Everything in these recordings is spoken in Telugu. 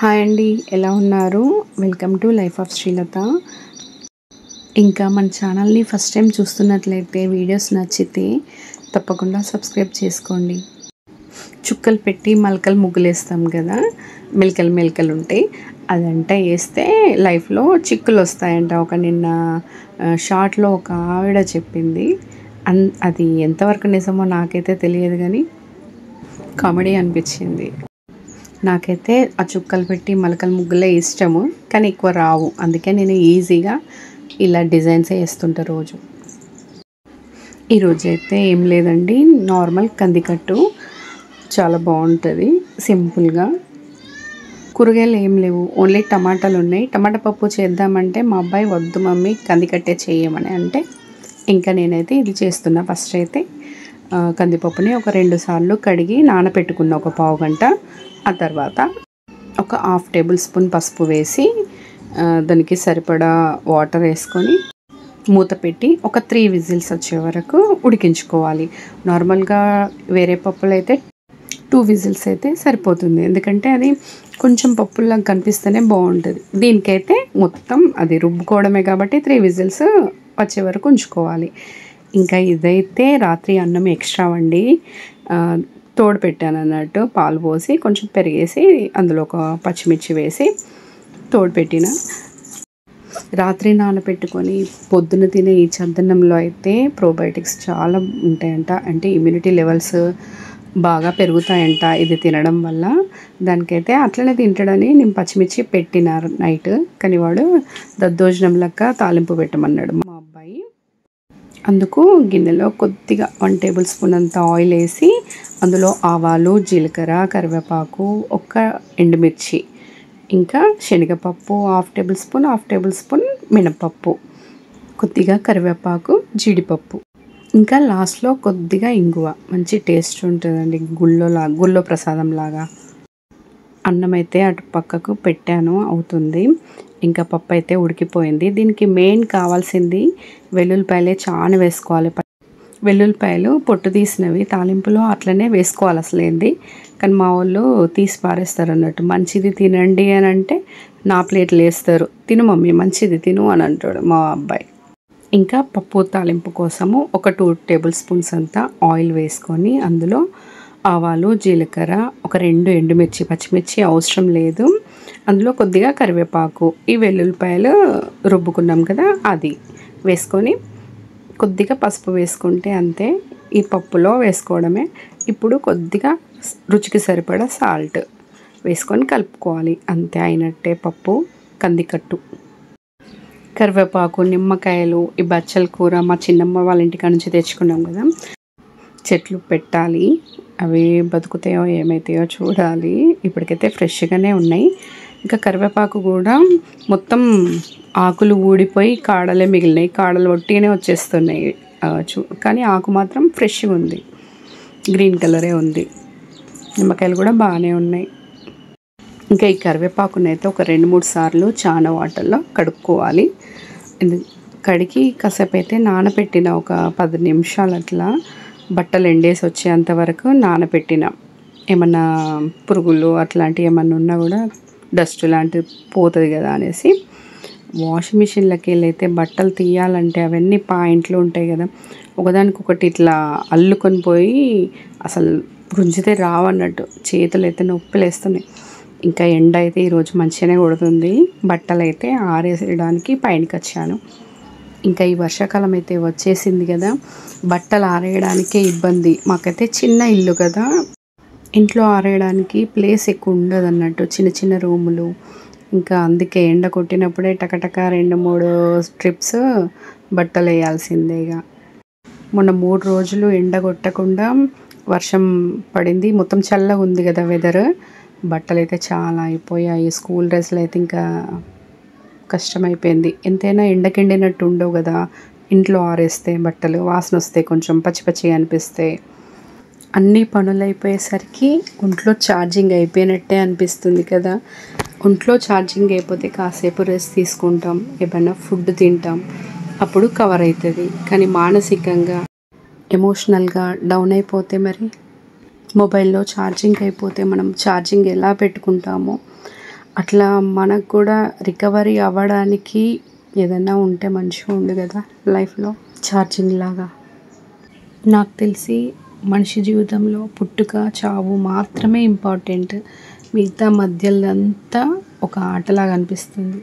హాయ్ అండి, ఎలా ఉన్నారు? Welcome to life of Srilatha. ఇంకా మన ఛానల్ని ఫస్ట్ టైం చూస్తున్నట్లయితే వీడియోస్ నచ్చితే తప్పకుండా సబ్స్క్రైబ్ చేసుకోండి. చుక్కలు పెట్టి మలకలు ముగ్గులేస్తాం కదా, మెలకలు ఉంటాయి. అదంట వేస్తే లైఫ్లో చిక్కులు వస్తాయంట. నిన్న షార్ట్లో ఒక ఆవిడ చెప్పింది. అది ఎంతవరకు నిజమో నాకైతే తెలియదు, కానీ కామెడీ అనిపించింది. నాకైతే ఆ చుక్కలు పెట్టి మలకల ముగ్గులే ఇష్టము, కానీ ఎక్కువ రావు. అందుకే నేను ఈజీగా ఇలా డిజైన్సే వేస్తుంటా రోజు. ఈరోజు అయితే ఏం లేదండి, నార్మల్ కందికట్టు చాలా బాగుంటుంది సింపుల్గా. కూరగాయలు ఏం లేవు, ఓన్లీ టమాటాలు ఉన్నాయి. టమాటా పప్పు చేద్దామంటే మా అబ్బాయి వద్దు మమ్మీ కందికట్టే చేయమని అంటే ఇంకా నేనైతే ఇది చేస్తున్నా. ఫస్ట్ అయితే కందిపప్పుని ఒక 2 సార్లు కడిగి నానబెట్టుకున్న ఒక పావు గంట. ఆ తర్వాత ఒక 1/2 టేబుల్ స్పూన్ పసుపు వేసి దానికి సరిపడా వాటర్ వేసుకొని మూత పెట్టి ఒక 3 విజిల్స్ వచ్చే వరకు ఉడికించుకోవాలి. నార్మల్గా వేరే పప్పులు అయితే 2 విజిల్స్ అయితే సరిపోతుంది, ఎందుకంటే అది కొంచెం పప్పుల్లా కనిపిస్తేనే బాగుంటుంది. దీనికైతే మొత్తం అది రుబ్బుకోవడమే కాబట్టి 3 విజిల్స్ వచ్చే వరకు ఉంచుకోవాలి. ఇంకా ఇదైతే రాత్రి అన్నం ఎక్స్ట్రా వండి తోడు పెట్టాను అన్నట్టు. పాలు పోసి కొంచెం పెరిగేసి అందులో ఒక పచ్చిమిర్చి వేసి తోడు పెట్టిన. రాత్రి నానబెట్టుకొని పొద్దున తినే ఈ చద్దన్నంలో అయితే ప్రోబయోటిక్స్ చాలా ఉంటాయంట, అంటే ఇమ్యూనిటీ లెవెల్స్ బాగా పెరుగుతాయంట ఇది తినడం వల్ల. దానికైతే అట్లనే తింటాడని నేను పచ్చిమిర్చి పెట్టిన నైట్, కానీ వాడు దద్దోజనం లెక్క తాలింపు పెట్టమన్నాడు మా అబ్బాయి. అందుకు గిన్నెలో కొద్దిగా 1 టేబుల్ స్పూన్ అంత ఆయిల్ వేసి అందులో ఆవాలు, జీలకర్ర, కరివేపాకు, ఒక ఎండుమిర్చి, ఇంకా శనగపప్పు 1/2 టేబుల్ స్పూన్ మినపప్పు, కొద్దిగా కరివేపాకు, జీడిపప్పు, ఇంకా లాస్ట్లో కొద్దిగా ఇంగువ. మంచి టేస్ట్ ఉంటుందండి, గుళ్ళో ప్రసాదం లాగా. అన్నం అయితే అటు పక్కకు పెట్టాను, అవుతుంది. ఇంకా పప్పు అయితే ఉడికిపోయింది. దీనికి మెయిన్ కావాల్సింది వెల్లుల్లిపాయలే చాలా వేసుకోవాలి. వెల్లుల్లిపాయలు పొట్టు తీసినవి తాలింపులో అట్లనే వేసుకోవాలి అసలేంది, కానీ మా వాళ్ళు తీసి పారేస్తారు అన్నట్టు. మంచిది తినండి అని అంటే నా ప్లేట్లు వేస్తారు. తిను మమ్మీ మంచిది తిను అని అంటాడు మా అబ్బాయి. ఇంకా పప్పు తాలింపు కోసము ఒక 2 టేబుల్ స్పూన్స్ అంతా ఆయిల్ వేసుకొని అందులో ఆవాలు, జీలకర్ర, ఒక 2 ఎండుమిర్చి, పచ్చిమిర్చి అవసరం లేదు, అందులో కొద్దిగా కరివేపాకు, ఈ వెల్లుల్లిపాయలు రుబ్బుకున్నాం కదా అది వేసుకొని కొద్దిగా పసుపు వేసుకుంటే అంతే, ఈ పప్పులో వేసుకోవడమే. ఇప్పుడు కొద్దిగా రుచికి సరిపడా సాల్ట్ వేసుకొని కలుపుకోవాలి, అంతే అయినట్టే పప్పు కందికట్టు. కరివేపాకు, నిమ్మకాయలు, ఈ బచ్చల కూర మా చిన్నమ్మ వాళ్ళ ఇంటికాడ నుంచి తెచ్చుకున్నాం కదా, చెట్లు పెట్టాలి. అవి బతుకుతాయో ఏమవుతాయో చూడాలి. ఇప్పటికైతే ఫ్రెష్గానే ఉన్నాయి. ఇంకా కరివేపాకు కూడా మొత్తం ఆకులు ఊడిపోయి కాడలే మిగిలినాయి, కాడలు ఒట్టిగానే వచ్చేస్తున్నాయి కానీ ఆకు మాత్రం ఫ్రెష్గా ఉంది, గ్రీన్ కలరే ఉంది. నిమ్మకాయలు కూడా బాగానే ఉన్నాయి. ఇంకా ఈ కరివేపాకునైతే ఒక 2-3 సార్లు చాలా వాటర్లో కడుక్కోవాలి. కడిగి కాసేపు అయితే నానబెట్టిన ఒక 10 నిమిషాలు అట్లా బట్టలు ఎండేసి వచ్చేంత వరకు నానబెట్టిన. ఏమన్నా పురుగులు అట్లాంటివి ఏమన్నా ఉన్నా కూడా డస్ట్ లాంటివి పోతుంది కదా అనేసి. వాషింగ్ మిషన్లోకి వెళ్ళైతే బట్టలు తీయాలంటే అవన్నీ పాయింట్లు ఉంటాయి కదా, ఒకదానికొకటి ఇట్లా అల్లుకొని పోయి అసలు గుంజితే రావన్నట్టు, చేతులు అయితే నొప్పులు వేస్తున్నాయి. ఇంకా ఎండ అయితే ఈరోజు మంచిగానే కొడుతుంది. బట్టలు అయితే ఆరేయడానికి పైనకి వచ్చాను. ఇంకా ఈ వర్షాకాలం అయితే వచ్చేసింది కదా, బట్టలు ఆరేయడానికే ఇబ్బంది. మాకైతే చిన్న ఇల్లు కదా, ఇంట్లో ఆరేయడానికి ప్లేస్ ఎక్కువ ఉండదు అన్నట్టు, చిన్న రూములు. ఇంకా అందుకే ఎండ కొట్టినప్పుడే టకటక 2-3 స్ట్రిప్స్ బట్టలు వేయాల్సిందేగా. మొన్న 3 రోజులు ఎండ కొట్టకుండా వర్షం పడింది, మొత్తం చల్లగా ఉంది కదా వెదర్. బట్టలు అయితే చాలా అయిపోయాయి. స్కూల్ డ్రెస్సులు అయితే ఇంకా కష్టమైపోయింది. ఎంతైనా ఎండకెండినట్టు ఉండవు కదా ఇంట్లో ఆరేస్తే, బట్టలు వాసన వస్తాయి, కొంచెం పచ్చిగా అనిపిస్తాయి. అన్ని పనులు అయిపోయేసరికి ఒంట్లో ఛార్జింగ్ అయిపోయినట్టే అనిపిస్తుంది కదా. ఒంట్లో ఛార్జింగ్ అయిపోతే కాసేపు రెస్ట్ తీసుకుంటాం, ఏమైనా ఫుడ్ తింటాం, అప్పుడు కవర్ అవుతుంది. కానీ మానసికంగా ఎమోషనల్గా డౌన్ అయిపోతే మరి మొబైల్లో ఛార్జింగ్ అయిపోతే మనం ఛార్జింగ్ ఎలా పెట్టుకుంటామో అట్లా మనకు కూడా రికవరీ అవ్వడానికి ఏదైనా ఉంటే మంచిగా ఉంది కదా లైఫ్లో, ఛార్జింగ్ లాగా. నాకు తెలిసి మనిషి జీవితంలో పుట్టుక చావు మాత్రమే ఇంపార్టెంట్, మిగతా మధ్యలంతా ఒక ఆటలాగా అనిపిస్తుంది.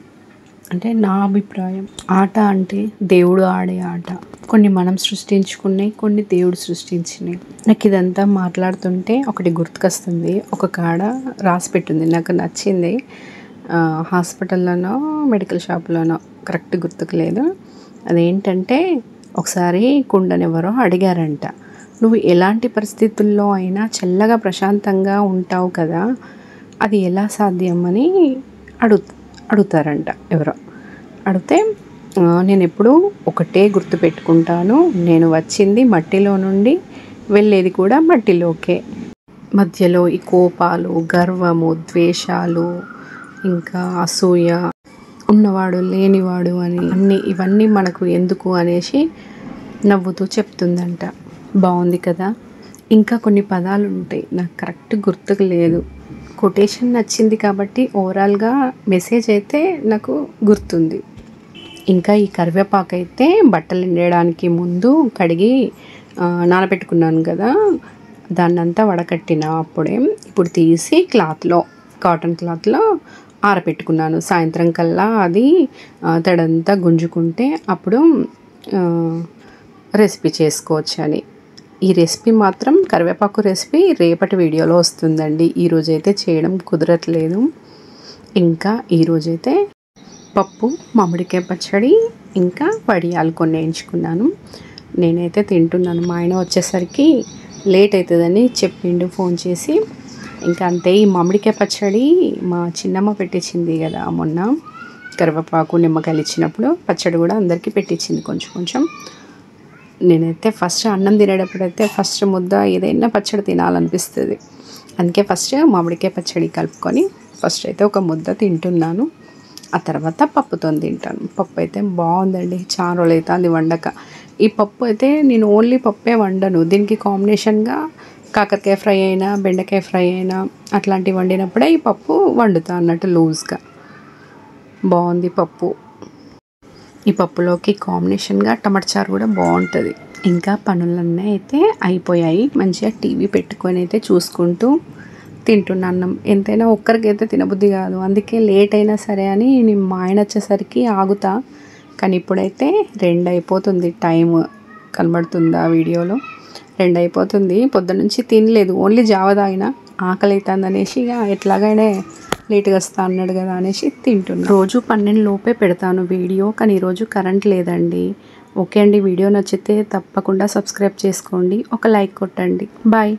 అంటే నా అభిప్రాయం. ఆట అంటే దేవుడు ఆడే ఆట. కొన్ని మనం సృష్టించుకున్నాయి, కొన్ని దేవుడు సృష్టించినాయి. నాకు ఇదంతా మాట్లాడుతుంటే ఒకటి గుర్తుకొస్తుంది. ఒక కాడ రాసి పెట్టింది, నాకు నచ్చింది. హాస్పిటల్లోనో మెడికల్ షాప్లోనో కరెక్ట్ గుర్తుకు లేదు. అదేంటంటే, ఒకసారి కుండనెవరో అడిగారంట, నువ్వు ఎలాంటి పరిస్థితుల్లో అయినా చల్లగా ప్రశాంతంగా ఉంటావు కదా, అది ఎలా సాధ్యం అని అడుగుతారంట ఎవరో. అడిగితే నేను ఎప్పుడూ ఒకటే గుర్తుపెట్టుకుంటాను, నేను వచ్చింది మట్టిలో నుండి, వెళ్ళేది కూడా మట్టిలోకే. మధ్యలో ఈ కోపాలు, గర్వము, ద్వేషాలు, ఇంకా అసూయ, ఉన్నవాడు లేనివాడు అని ఇవన్నీ మనకు ఎందుకు అనేసి నవ్వుతూ చెప్తుందంట. బాగుంది కదా. ఇంకా కొన్ని పదాలు ఉంటాయి, నాకు కరెక్ట్ గుర్తుకు లేదు. కొటేషన్ నచ్చింది కాబట్టి ఓవరాల్గా మెసేజ్ అయితే నాకు గుర్తుంది. ఇంకా ఈ కరివేపాకు అయితే బట్టలు ఎండడానికి ముందు కడిగి నానబెట్టుకున్నాను కదా, దాన్నంతా వడకట్టిన అప్పుడే. ఇప్పుడు తీసి కాటన్ క్లాత్లో ఆరబెట్టుకున్నాను. సాయంత్రం కల్లా అది తడంతా గుంజుకుంటే అప్పుడు రెసిపీ చేసుకోవచ్చు అని. ఈ రెసిపీ మాత్రం, కరివేపాకు రెసిపీ రేపటి వీడియోలో వస్తుందండి. ఈరోజైతే చేయడం కుదరట్లేదు. ఇంకా ఈరోజైతే పప్పు, మామిడికాయ పచ్చడి, ఇంకా వడియాలు కొన్ని వేయించుకున్నాను. నేనైతే తింటున్నాను. మా ఆయన వచ్చేసరికి లేట్ అవుతుందని చెప్పిండు ఫోన్ చేసి. ఇంకా అంతే. ఈ మామిడికాయ పచ్చడి మా చిన్నమ్మ పెట్టించింది కదా మొన్న, కరివేపాకు నిమ్మకాయలు ఇచ్చినప్పుడు పచ్చడి కూడా అందరికీ పెట్టించింది కొంచెం కొంచెం. నేనైతే ఫస్ట్ అన్నం తినేటప్పుడైతే ఫస్ట్ ముద్ద ఏదైనా పచ్చడి తినాలనిపిస్తుంది. అందుకే ఫస్ట్ మామిడికాయ పచ్చడి కలుపుకొని ఫస్ట్ అయితే ఒక ముద్ద తింటున్నాను. ఆ తర్వాత పప్పుతో తింటాను. పప్పు అయితే బాగుందండి, చాలా రోజులు అయితే అది వండక. ఈ పప్పు అయితే నేను ఓన్లీ పప్పే వండను, దీనికి కాంబినేషన్గా కాకరకాయ ఫ్రై అయినా, బెండకాయ ఫ్రై అయినా అట్లాంటివి వండినప్పుడే ఈ పప్పు వండుతా అన్నట్టు లూజ్గా. బాగుంది పప్పు. ఈ పప్పులోకి కాంబినేషన్గా టమాటా చారు కూడా బాగుంటుంది. ఇంకా పనులన్నీ అయితే అయిపోయాయి. మంచిగా టీవీ పెట్టుకొని అయితే చూసుకుంటూ తింటున్నా అన్నం. ఎంతైనా ఒక్కరికైతే తినబుద్ధి కాదు, అందుకే లేట్ అయినా సరే అని నేను మా ఆయన వచ్చేసరికి ఆగుతా. కానీ ఇప్పుడైతే 2 అయిపోతుంది, టైం కనబడుతుందా వీడియోలో, 2 అయిపోతుంది. పొద్దున్నుంచి తినలేదు, ఓన్లీ జావ తాగిన. ఆకలి అవుతుంది అనేసి ఇక ఎట్లాగైనా లేట్గా వస్తా అన్నాడు కదా అనేసి తింటున్నాను. రోజు 12 లోపే పెడతాను వీడియో, కానీ ఈరోజు కరెంట్ లేదండి. ఓకే అండి, వీడియో నచ్చితే తప్పకుండా సబ్స్క్రైబ్ చేసుకోండి, ఒక లైక్ కొట్టండి. బాయ్.